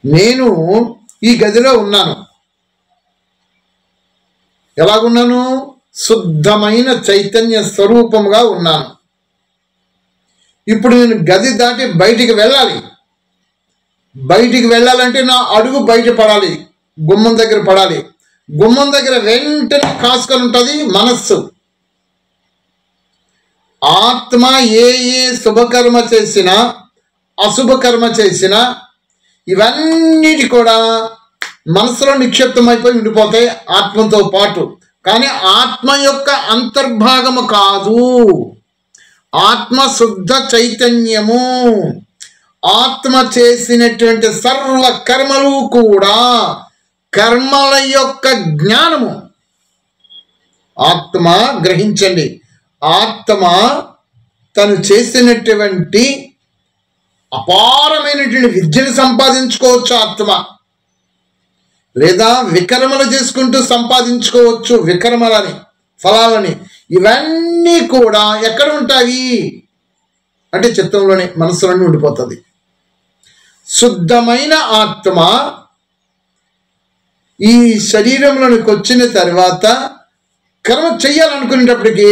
నేను ఈ గదిలో ఉన్నాను. ఎలాగున్నాను? శుద్ధమైన చైతన్య స్వరూపముగా ఉన్నాను. ఇప్పుడు నేను గది దాటి బయటికి వెళ్ళాలి. బయటికి వెళ్ళాలంటే నా అడుగు బయట పడాలి, గుమ్మం దగ్గర పడాలి. గుమ్మం దగ్గర వెంటనే కాసుకొని ఉంటుంది మనస్సు. ఆత్మ ఏ శుభకర్మ చేసినా అశుభకర్మ చేసినా ఇవన్నిటి కూడా మనసులో నిక్షిప్తమైపోయి ఉండిపోతాయి ఆత్మతో పాటు. కానీ ఆత్మ యొక్క అంతర్భాగము కాదు. ఆత్మ శుద్ధ చైతన్యము. ఆత్మ చేసినటువంటి సర్వ కర్మలు కూడా కర్మల యొక్క జ్ఞానము. ఆత్మ గ్రహించండి, ఆత్మ తను చేసినటువంటి అపారమైనటువంటి విద్యను సంపాదించుకోవచ్చు ఆత్మ, లేదా వికర్మలు చేసుకుంటూ సంపాదించుకోవచ్చు వికర్మలని, ఫలాలని. ఇవన్నీ కూడా ఎక్కడ ఉంటాయి అంటే చిత్తంలోనే, మనసులోనే ఉండిపోతుంది. శుద్ధమైన ఆత్మ ఈ శరీరంలోనికి వచ్చిన తర్వాత కర్మ చెయ్యాలనుకునేటప్పటికి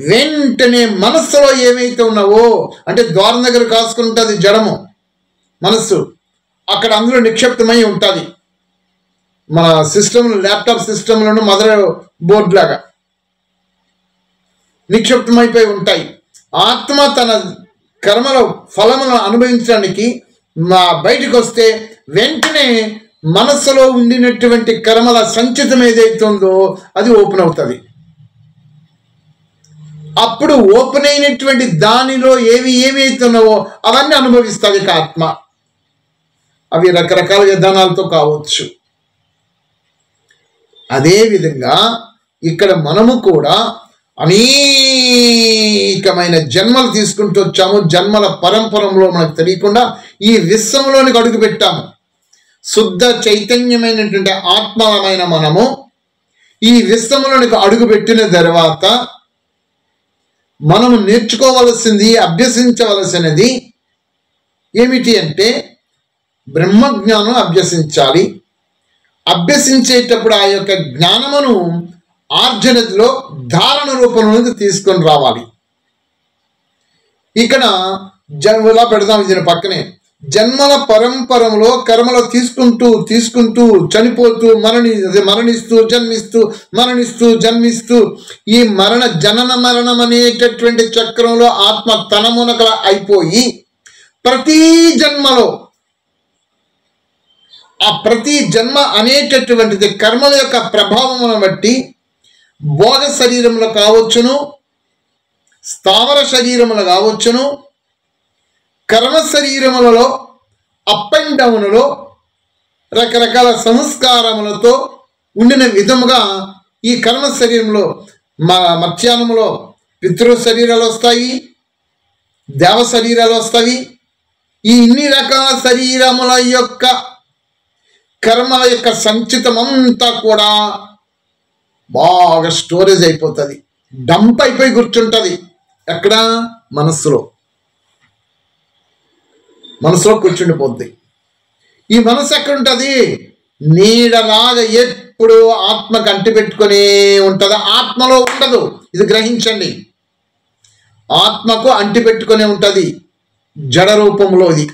వెంటనే మనస్సులో ఏమైతే ఉన్నావో, అంటే ద్వారం దగ్గర కాసుకుంటుంది జడము మనస్సు, అక్కడ అందులో నిక్షిప్తమై ఉంటుంది. మన సిస్టమ్, ల్యాప్టాప్ సిస్టంలోనూ మదర్ బోర్డు లాగా నిక్షిప్తమైపోయి ఉంటాయి. ఆత్మ తన కర్మల ఫలములను అనుభవించడానికి బయటికి వస్తే వెంటనే మనస్సులో ఉండినటువంటి కర్మల సంచితం ఏదైతే ఉందో అది ఓపెన్ అవుతుంది. అప్పుడు ఓపెన్ అయినటువంటి దానిలో ఏమైతే ఉన్నావో అవన్నీ అనుభవిస్తుంది ఆత్మ. అవి రకరకాల విధానాలతో కావచ్చు. అదేవిధంగా ఇక్కడ మనము కూడా అనేకమైన జన్మలు తీసుకుంటూ వచ్చాము. జన్మల పరంపరలో మనకు తెలియకుండా ఈ విశ్వంలోనికి అడుగు పెట్టాము. శుద్ధ చైతన్యమైనటువంటి ఆత్మలమైన మనము ఈ విశ్వంలోనికి అడుగు పెట్టిన తర్వాత మనము నేర్చుకోవలసింది, అభ్యసించవలసినది ఏమిటి అంటే బ్రహ్మజ్ఞానం అభ్యసించాలి. అభ్యసించేటప్పుడు ఆ యొక్క జ్ఞానమును ఆర్జనలో ధారణ రూపంలోకి తీసుకొని రావాలి. ఇక్కడ జన్మలా పెడదాం, దీని పక్కనే జన్మల పరంపరలో కర్మలు తీసుకుంటూ చనిపోతూ మరణిస్తూ జన్మిస్తూ ఈ జనన మరణం అనేటటువంటి చక్రంలో ఆత్మ తనమునకల అయిపోయి ప్రతి జన్మలో ఆ ప్రతి జన్మ అనేటటువంటిది కర్మల యొక్క ప్రభావమును బట్టి భోగ శరీరములు కావచ్చును, స్థావర శరీరములు కావచ్చును, కర్మ శరీరములలో అప్ అండ్ డౌన్లో రకరకాల సంస్కారములతో ఉండిన విధముగా ఈ కర్మ శరీరంలో మధ్యాహ్నములో పితృ శరీరాలు వస్తాయి, దేవ శరీరాలు వస్తాయి. ఈ ఇన్ని రకాల శరీరముల యొక్క కర్మల యొక్క సంచితమంతా కూడా బాగా స్టోరేజ్ అయిపోతుంది, డంప్ అయిపోయి కూర్చుంటుంది. ఎక్కడ? మనస్సులో కూర్చుండిపోద్ది. ఈ మనసు ఎక్కడ ఉంటుంది? నీడలాగా ఎప్పుడు ఆత్మకు అంటి పెట్టుకునే ఉంటుంది, ఆత్మలో ఉండదు. ఇది గ్రహించండి. ఆత్మకు అంటి పెట్టుకునే ఉంటుంది జడ రూపంలో. ఇది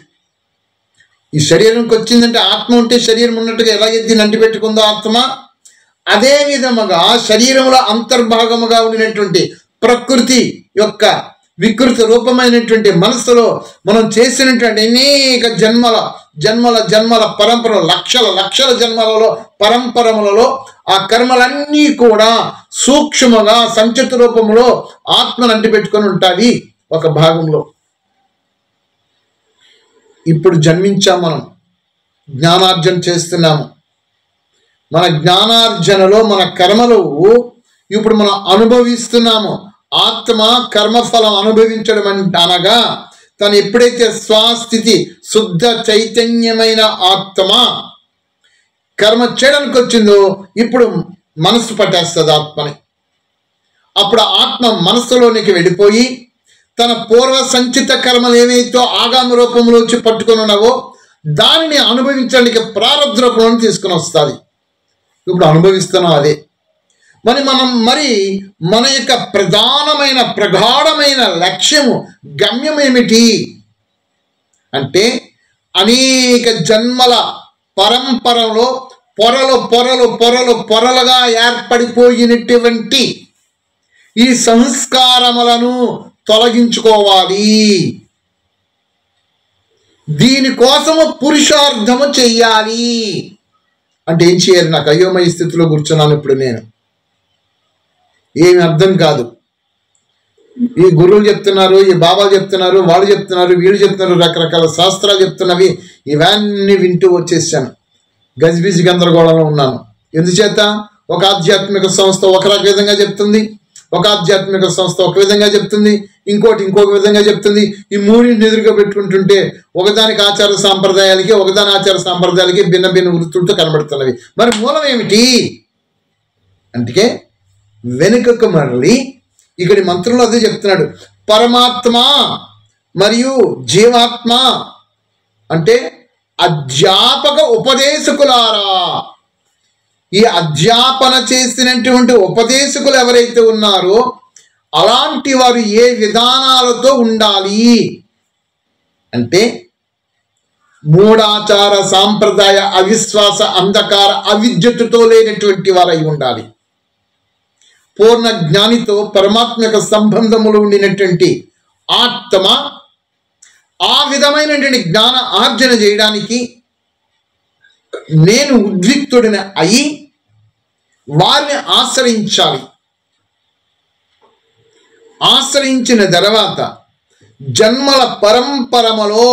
ఈ శరీరంకి వచ్చిందంటే ఆత్మ ఉంటే శరీరం ఉన్నట్టుగా ఎలాగైతే దీన్ని అంటి పెట్టుకుందో ఆత్మ, అదే విధముగా శరీరంలో అంతర్భాగముగా ఉండినటువంటి ప్రకృతి యొక్క వికృత రూపమైనటువంటి మనస్సులో మనం చేసినటువంటి అనేక జన్మల పరంపర, లక్షల జన్మలలో పరంపరములలో ఆ కర్మలన్నీ కూడా సూక్ష్మగా సంచిత రూపంలో ఆత్మను అంటిపెట్టుకొని ఉంటాయి ఒక భాగంలో. ఇప్పుడు జన్మించాం, మనం జ్ఞానార్జన చేస్తున్నాము. మన జ్ఞానార్జనలో మన కర్మలు ఇప్పుడు మనం అనుభవిస్తున్నాము. ఆత్మ కర్మఫలం అనుభవించడం అనగా తను ఎప్పుడైతే స్వస్థితి శుద్ధ చైతన్యమైన ఆత్మ కర్మ చేయడానికి వచ్చిందో ఇప్పుడు మనస్సు పట్టేస్తుంది ఆత్మని. అప్పుడు ఆత్మ మనస్సులోనికి వెళ్ళిపోయి తన పూర్వ సంచిత కర్మలు ఏవైతే ఆగామ రూపంలో వచ్చి పట్టుకొని ఉన్నావో దానిని అనుభవించడానికి ప్రారంభ రూపంలో తీసుకుని వస్తుంది. ఇప్పుడు అనుభవిస్తున్నాం అదే. మరి మన యొక్క ప్రధానమైన ప్రగాఢమైన లక్ష్యము, గమ్యం ఏమిటి అంటే అనేక జన్మల పరంపరలో పొరలుగా ఏర్పడిపోయినటువంటి ఈ సంస్కారములను తొలగించుకోవాలి. దీనికోసము పురుషార్థము చెయ్యాలి. అంటే ఏం చేయాలి? నాకు అయోమయ స్థితిలో కూర్చున్నాను ఇప్పుడు నేను, ఏమి అర్థం కాదు. ఈ గురువులు చెప్తున్నారు, ఈ బాబాలు చెప్తున్నారు, వాళ్ళు చెప్తున్నారు, వీళ్ళు చెప్తున్నారు, రకరకాల శాస్త్రాలు చెప్తున్నవి, ఇవన్నీ వింటూ వచ్చేసాను. గజిబిజి గందరగోళంలో ఉన్నాను. ఎందుచేత ఒక ఆధ్యాత్మిక సంస్థ ఒక రక విధంగా చెప్తుంది, ఒక ఆధ్యాత్మిక సంస్థ ఒక విధంగా చెప్తుంది, ఇంకొక విధంగా చెప్తుంది. ఈ మూడింటిని ఎదురుగా పెట్టుకుంటుంటే ఒకదానికి ఆచార సాంప్రదాయాలకి, ఒకదాని ఆచార సాంప్రదాయాలకి భిన్న వృత్తులతో కనబడుతున్నవి. మరి మూలం ఏమిటి? అందుకే వెనుకకు మరలి ఇక్కడి మంత్రంలో అదే చెప్తున్నాడు. పరమాత్మ మరియు జీవాత్మ అంటే అధ్యాపక ఉపదేశకులారా. ఈ అధ్యాపన చేసినటువంటి ఉపదేశకులు ఎవరైతే ఉన్నారో అలాంటి వారు ఏ విధానాలతో ఉండాలి అంటే మూఢాచార సాంప్రదాయ అవిశ్వాస అంధకార అవిద్యతతో లేనటువంటి వారై ఉండాలి. పూర్ణ జ్ఞానితో పరమాత్మ యొక్క సంబంధములు ఉండినటువంటి ఆత్మ ఆ విధమైనటువంటి జ్ఞాన ఆర్జన చేయడానికి నేను ఉద్విక్తుడిని అయి వారిని ఆశ్రయించాలి. ఆశ్రయించిన తర్వాత జన్మల పరంపరమలో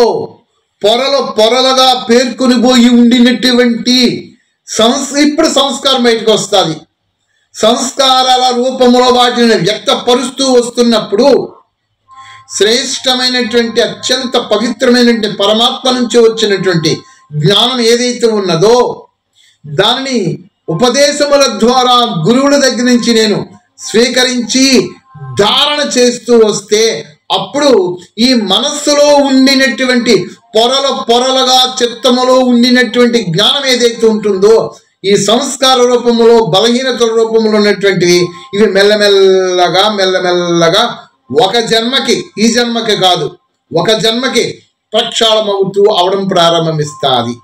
పొరలుగా పేర్కొని పోయి ఉండినటువంటి ఇప్పుడు సంస్కారం బయటకు వస్తుంది. సంస్కారాల రూపంలో వాటిని వ్యక్తపరుస్తూ వస్తున్నప్పుడు శ్రేష్టమైనటువంటి అత్యంత పవిత్రమైనటువంటి పరమాత్మ నుంచి వచ్చినటువంటి జ్ఞానం ఏదైతే ఉన్నదో దానిని ఉపదేశముల ద్వారా గురువుల దగ్గర నుంచి నేను స్వీకరించి ధారణ చేస్తూ వస్తే అప్పుడు ఈ మనస్సులో ఉండినటువంటి పొరలుగా చిత్తములో ఉండినటువంటి జ్ఞానం ఏదైతే ఉంటుందో ఈ సంస్కార రూపంలో బలహీనతల రూపంలో ఉన్నటువంటివి ఇవి మెల్లమెల్లగా ఒక జన్మకి, ఈ జన్మకి కాదు, ఒక జన్మకి ప్రక్షాళమవుతూ అవడం ప్రారంభమిస్తుంది.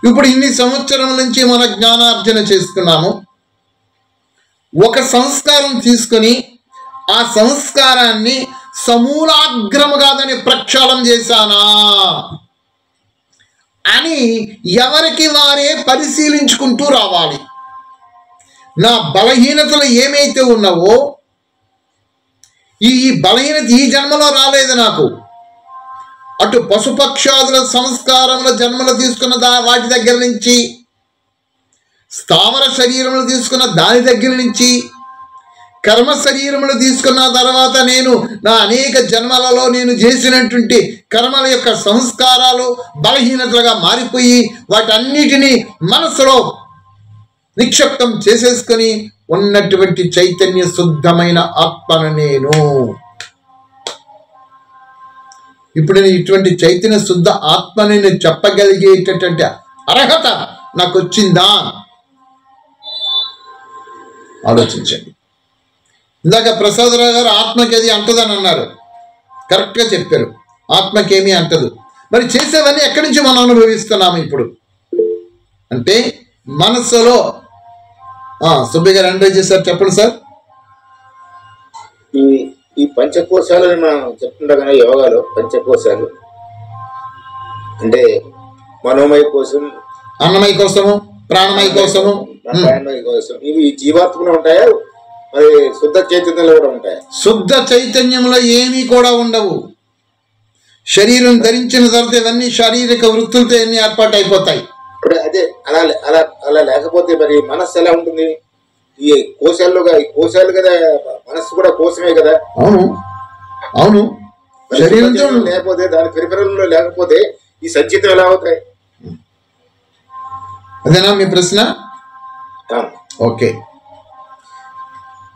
ఇప్పుడు ఇన్ని సంవత్సరాల నుంచి మన జ్ఞానార్జన చేసుకున్నాము. ఒక సంస్కారం తీసుకొని ఆ సంస్కారాన్ని సమూలాగ్రముగా దాన్ని ప్రక్షాళన చేశానా అని ఎవరికి వారే పరిశీలించుకుంటూ రావాలి. నా బలహీనతలు ఏమైతే ఉన్నావో ఈ బలహీనత ఈ జన్మలో రాలేదు నాకు. అటు పశుపక్షాదుల సంస్కారముల జన్మలు తీసుకున్న వాటి దగ్గర నుంచి, స్థావర శరీరములు తీసుకున్న దాని దగ్గర నుంచి, కర్మ శరీరములు తీసుకున్న తర్వాత నేను నా అనేక జన్మలలో నేను చేసినటువంటి కర్మల యొక్క సంస్కారాలు బలహీనతలుగా మారిపోయి వాటన్నిటినీ మనసులో నిక్షిప్తం చేసేసుకొని ఉన్నటువంటి చైతన్య శుద్ధమైన ఆత్మను నేను. ఇప్పుడు నేను ఇటువంటి చైతన్య శుద్ధ ఆత్మని నేను చెప్పగలిగేటటువంటి అర్హత నాకు వచ్చిందా? ఆలోచించండి. ఇందాక ప్రసాదరావు గారు ఆత్మకి అది అంటదని అన్నారు, కరెక్ట్గా చెప్పారు. ఆత్మకేమీ అంటదు. మరి చేసేవన్నీ ఎక్కడి నుంచి మనం అనుభవిస్తున్నాము ఇప్పుడు అంటే మనస్సులో. సుబ్బయ్య గారు ఎంజాయ్ చేశారు, చెప్పండి సార్. ఈ పంచకోశాలు మనం చెప్తుంటా కదా యోగాలో, పంచకోశాలు అంటే మనోమయ కోసం, అన్నమయ కోసము, ప్రాణమయ కోసము, ప్రాణమయ కోసం. ఇవి జీవాత్మలో ఉంటాయా, మరి శుద్ధ చైతన్యంలో కూడా ఉంటాయా? శుద్ధ చైతన్యంలో ఏమీ కూడా ఉండవు. శరీరం ధరించిన తర్వాత ఇవన్నీ శారీరక వృత్తులతో ఎన్ని ఏర్పాటు అయిపోతాయి. అదే అలా అలా అలా లేకపోతే మరి మనస్సు ఎలా ఉంటుంది? ఈ కోశాలు కదా, మనస్సు కూడా కోసమే కదా. అవును శరీరంతో లేకపోతే దాని పరిపరలో లేకపోతే ఈ సంచితం ఎలా అవుతాయి? అదేనా మీ ప్రశ్న? ఓకే.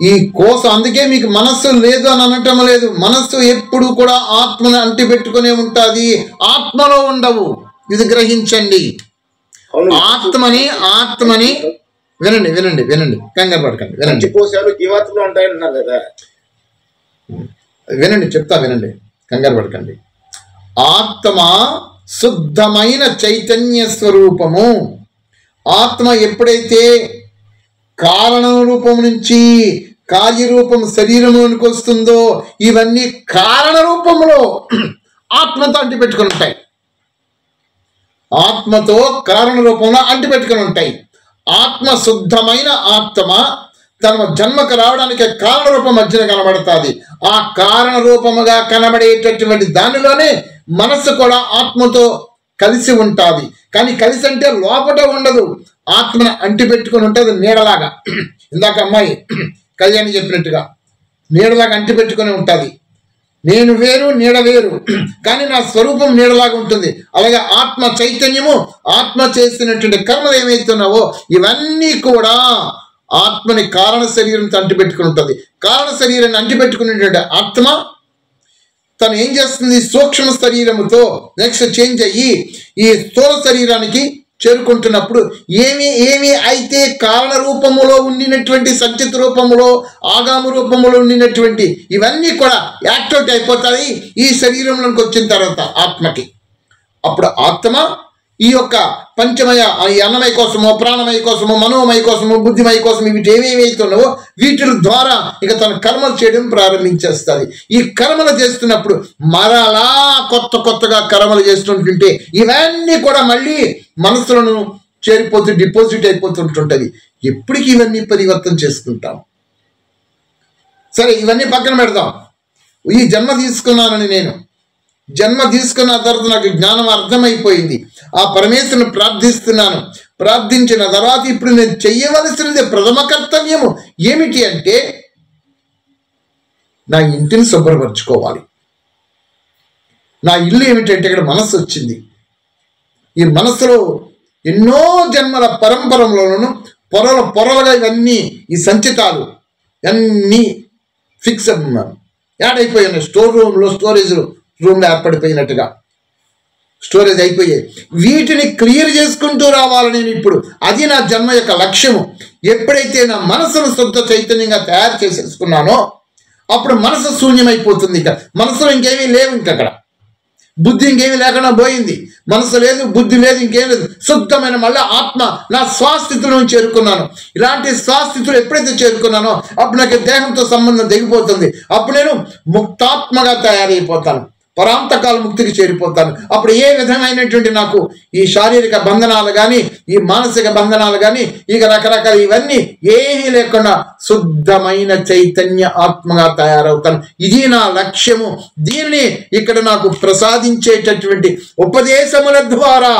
ఈ కోసం అందుకే మీకు మనస్సు లేదు అని అనటం లేదు. మనస్సు ఎప్పుడు కూడా ఆత్మను అంటిపెట్టుకునే ఉంటుంది, ఆత్మలో ఉండవు. ఇది గ్రహించండి. ఆత్మని వినండి వినండి వినండి, కంగారు పడకండి, వినండి. కోశాలు జీవాత్మలో ఉంటాయంటున్నారు కదా. వినండి, చెప్తా వినండి, కంగారు పడకండి. ఆత్మ శుద్ధమైన చైతన్య స్వరూపము. ఆత్మ ఎప్పుడైతే కారణ రూపం నుంచి కార్యరూపం శరీరంలోనికి వస్తుందో ఇవన్నీ కారణ రూపంలో ఆత్మతో అంటిపెట్టుకుని ఉంటాయి. ఆత్మతో కారణ రూపంలో అంటిపెట్టుకుని ఉంటాయి. ఆత్మ శుద్ధమైన ఆత్మ తన జన్మకు రావడానికి కారణ రూపం మధ్యన కనబడుతుంది. ఆ కారణ రూపముగా కనబడేటటువంటి దానిలోనే మనస్సు కూడా ఆత్మతో కలిసి ఉంటుంది. కానీ కలిసి అంటే లోపల ఉండదు, ఆత్మను అంటిపెట్టుకుని ఉంటుంది నీడలాగా. ఇందాక అమ్మాయి కళ్యాణి చెప్పినట్టుగా నీడలాగా అంటిపెట్టుకుని ఉంటుంది. నేను వేరు, నీడ వేరు, కానీ నా స్వరూపం నీడలాగా ఉంటుంది. అలాగే ఆత్మ చైతన్యము, ఆత్మ చేసినటువంటి కర్మలు ఏమైతున్నావో ఇవన్నీ కూడా ఆత్మని కారణ శరీరంతో అంటిపెట్టుకుని ఉంటుంది. కారణ శరీరాన్ని అంటిపెట్టుకునేటువంటి ఆత్మ తను ఏం చేస్తుంది, సూక్ష్మ శరీరముతో నెక్స్ట్ చేంజ్ అయ్యి ఈ స్థూల శరీరానికి చేరుకుంటున్నప్పుడు ఏమి అయితే కారణ రూపములో ఉండినటువంటి సంచిత రూపములో ఆగామ రూపములో ఉండినటువంటి ఇవన్నీ కూడా యాక్టివేట్ అయిపోతాయి ఈ శరీరంలోకి వచ్చిన తర్వాత ఆత్మకి. అప్పుడు ఆత్మ ఈ యొక్క పంచమయ, ఈ అన్నమయ కోసమో ప్రాణమయ కోసమో మనోమయ కోసమో బుద్ధిమయ కోసం వీటి ఏమేమైతున్నావో వీటి ద్వారా ఇక తన కర్మలు చేయడం ప్రారంభించేస్తుంది. ఈ కర్మలు చేస్తున్నప్పుడు మరలా కొత్తగా కర్మలు చేస్తుంటుంటే ఇవన్నీ కూడా మళ్ళీ మనసులను చేరిపోతూ డిపాజిట్ అయిపోతుంటుంటది. ఎప్పటికీ ఇవన్నీ పరివర్తన చేసుకుంటాం. సరే, ఇవన్నీ పక్కన పెడదాం. ఈ జన్మ తీసుకున్నానని నేను జన్మ తీసుకున్న తర్వాత నాకు జ్ఞానం అర్థమైపోయింది. ఆ పరమేశ్వరుని ప్రార్థిస్తున్నాను. ప్రార్థించిన తర్వాత ఇప్పుడు నేను చెయ్యవలసినది ప్రథమ కర్తవ్యము ఏమిటి అంటే నా ఇంటిని శుభ్రపరచుకోవాలి. నా ఇల్లు ఏమిటంటే ఇక్కడ మనస్సు వచ్చింది. ఈ మనస్సులో ఎన్నో జన్మల పరంపరలోనూ పొరలుగా ఇవన్నీ ఈ సంచితాలు అన్నీ ఫిక్స్ యాడ్ అయిపోయి ఉన్నాయి. స్టోరేజ్ రూమ్లో ఏర్పడిపోయినట్టుగా స్టోరేజ్ అయిపోయాయి. వీటిని క్లియర్ చేసుకుంటూ రావాలి నేను ఇప్పుడు. అది నా జన్మ యొక్క లక్ష్యము. ఎప్పుడైతే నా మనసును శుద్ధ చైతన్యంగా తయారు చేసేసుకున్నానో అప్పుడు మనసు శూన్యమైపోతుంది. ఇక మనసులో ఇంకేమీ లేవు. ఇంకక్కడ బుద్ధి ఇంకేమీ లేకుండా పోయింది. మనసు లేదు, బుద్ధి లేదు, ఇంకేం లేదు. శుద్ధమైన మళ్ళీ ఆత్మ నా స్వాస్థితిలో చేరుకున్నాను. ఇలాంటి స్వాస్థితులు ఎప్పుడైతే చేరుకున్నానో అప్పుడు నాకు దేహంతో సంబంధం తెగిపోతుంది. అప్పుడు నేను ముక్తాత్మగా తయారైపోతాను, పరాంతకాల ముక్తికి చేరిపోతాను. అప్పుడు ఏ విధమైనటువంటి నాకు ఈ శారీరక బంధనాలు కానీ ఈ మానసిక బంధనాలు కానీ ఇక రకరకాల ఇవన్నీ ఏమీ లేకుండా శుద్ధమైన చైతన్య ఆత్మగా తయారవుతాను. ఇది నా లక్ష్యము. దీన్ని ఇక్కడ నాకు ప్రసాదించేటటువంటి ఉపదేశముల ద్వారా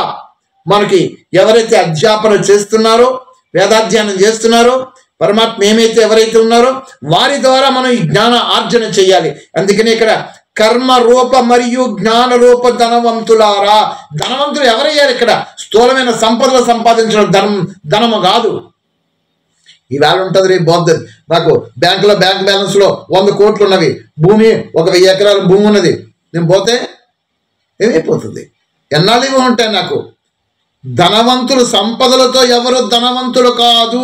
మనకి ఎవరైతే అధ్యాపన చేస్తున్నారో, వేదాధ్యానం చేస్తున్నారో, పరమాత్మ ఏమైతే ఎవరైతే ఉన్నారో వారి ద్వారా మనం ఈ జ్ఞాన ఆర్జన చేయాలి. అందుకనే ఇక్కడ కర్మ రూప మరియు జ్ఞాన రూప ధనవంతులారా. ధనవంతులు ఎవరయ్యారు? ఇక్కడ స్థూలమైన సంపదలు సంపాదించడం ధనము కాదు. ఈవేళ ఉంటుంది, రేపు పోతుంది. నాకు బ్యాంక్ బ్యాలెన్స్లో 100 కోట్లు ఉన్నవి, భూమి 1000 ఎకరాల భూమి ఉన్నది. నేను పోతే ఏమైపోతుంది? ఎన్నాళ్ళు ఇవి ఉంటాయి నాకు? ధనవంతులు సంపదలతో ఎవరు ధనవంతులు కాదు,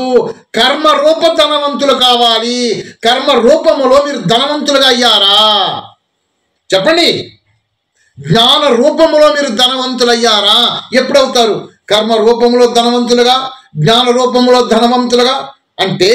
కర్మ రూప ధనవంతులు కావాలి. కర్మ రూపములో మీరు ధనవంతులుగా అయ్యారా? చెప్పండి. జ్ఞాన రూపములో మీరు ధనవంతులయ్యారా? ఎప్పుడవుతారు? కర్మ రూపములో ధనవంతులుగా, జ్ఞాన రూపములో ధనవంతులుగా. అంటే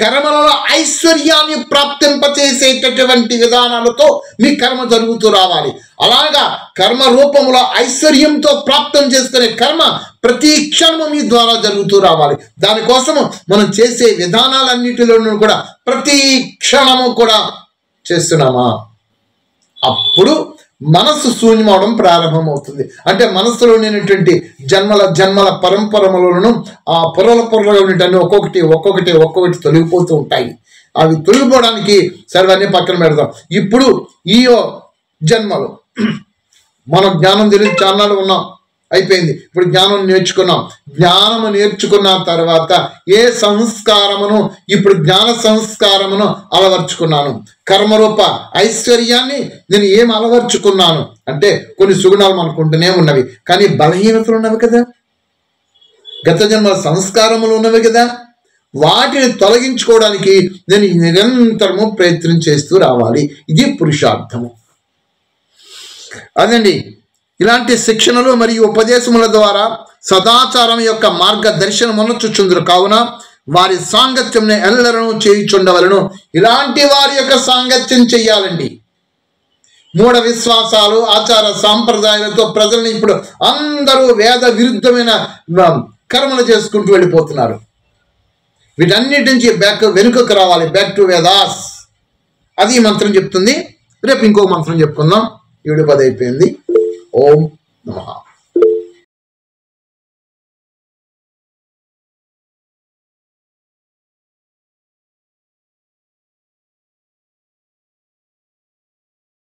కర్మలలో ఐశ్వర్యాన్ని ప్రాప్తింపచేసేటటువంటి విధానాలతో మీ కర్మ జరుగుతూ రావాలి. అలాగా కర్మ రూపములో ఐశ్వర్యంతో ప్రాప్తం చేసుకునే కర్మ ప్రతి క్షణము మీ ద్వారా జరుగుతూ రావాలి. దానికోసము మనం చేసే విధానాలన్నిటిలోనూ కూడా ప్రతి క్షణము కూడా చేస్తున్నామా? అప్పుడు మనస్సు శూన్యమవడం ప్రారంభమవుతుంది. అంటే మనస్సులో ఉండేటువంటి జన్మల పరంపరములను ఆ పొరలుగా ఉండేటన్ని ఒక్కొక్కటి తొలగిపోతూ ఉంటాయి. అవి తొలగిపోవడానికి సర్వాన్ని పక్కన పెడదాం. ఇప్పుడు ఈ జన్మలో మనం జ్ఞానం తెలిసి చాన్నాళ్ళు ఉన్నాం, అయిపోయింది. ఇప్పుడు జ్ఞానం నేర్చుకున్నాం. జ్ఞానము నేర్చుకున్న తర్వాత ఏ సంస్కారమును, ఇప్పుడు జ్ఞాన సంస్కారమును అలవర్చుకున్నాను. కర్మరూప ఐశ్వర్యాన్ని నేను ఏం అలవర్చుకున్నాను అంటే కొన్ని సుగుణాలు మనకుంటూనే ఉన్నవి, కానీ బలహీనతలు ఉన్నవి కదా, గత జన్మల సంస్కారములు ఉన్నవి కదా, వాటిని తొలగించుకోవడానికి నేను నిరంతరము ప్రయత్నం చేస్తూ రావాలి. ఇది పురుషార్థము. అదండి, ఇలాంటి శిక్షణలు మరియు ఉపదేశముల ద్వారా సదాచారం యొక్క మార్గదర్శనమునొచ్చుచుందురు. కావున వారి సాంగత్యం ఎల్లరూ చేయుచుండవలను. ఇలాంటి వారి యొక్క సాంగత్యం చెయ్యాలండి. మూఢ విశ్వాసాలు, ఆచార సాంప్రదాయాలతో ప్రజల్ని ఇప్పుడు అందరూ వేద విరుద్ధమైన కర్మలు చేసుకుంటూ వెళ్ళిపోతున్నారు. వీటన్నిటి నుంచి వెనుకకు రావాలి, బ్యాక్ టు వేదాస్. అది ఈ మంత్రం చెప్తుంది. రేపు ఇంకో మంత్రం చెప్పుకుందాం. 7:10 అయిపోయింది. ఓం నమః.